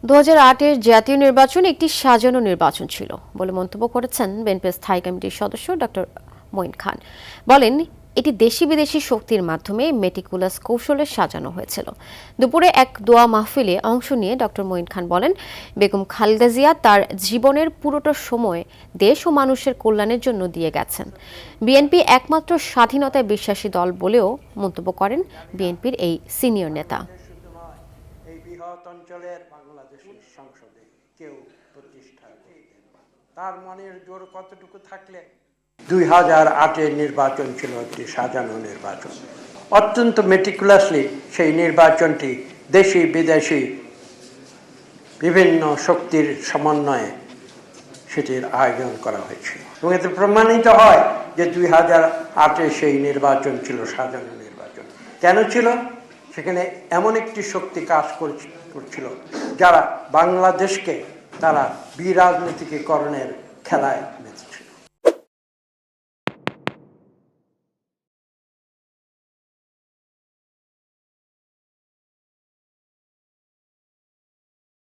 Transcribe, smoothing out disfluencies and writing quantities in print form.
2008-এর জাতীয় নির্বাচন একটি সাজানো নির্বাচন ছিল বলে মন্তব্য করেছেন বিএনপির স্থায়ী কমিটির সদস্য ডক্টর মঈন খান। বলেন, এটি দেশি বিদেশি শক্তির মাধ্যমে মেটিকুলাস কৌশলে সাজানো হয়েছিল। দুপুরে এক দোয়া মাহফিলে অংশ নিয়ে ডক্টর মঈন খান বলেন, বেগম খালেদা জিয়া তার জীবনের পুরোটা সময় দেশ ও মানুষের কল্যাণের জন্য দিয়ে গেছেন। বিএনপি একমাত্র স্বাধীনতায় বিশ্বাসী দল বলেও মন্তব্য করেন বিএনপির এই সিনিয়র নেতা। এই বৃহৎ অঞ্চলের বাংলাদেশের সংসদে কেউ প্রতিষ্ঠা করতেন, তার মনের জোর কতটুকু থাকলে 2008-এর নির্বাচন ছিল একটি সাজানো নির্বাচন। অত্যন্ত মেটিকুলাসলি সেই নির্বাচনটি দেশি বিদেশি বিভিন্ন শক্তির সমন্বয়ে সেটির আয়োজন করা হয়েছিল এবং এতে প্রমাণিত হয় যে 2008-এ সেই নির্বাচন ছিল সাজানো নির্বাচন। কেন ছিল? সেখানে এমন একটি শক্তি কাজ করছিল যারা বাংলাদেশকে তারা বিরাজনীতিকরণের খেলায় মেতেছিল।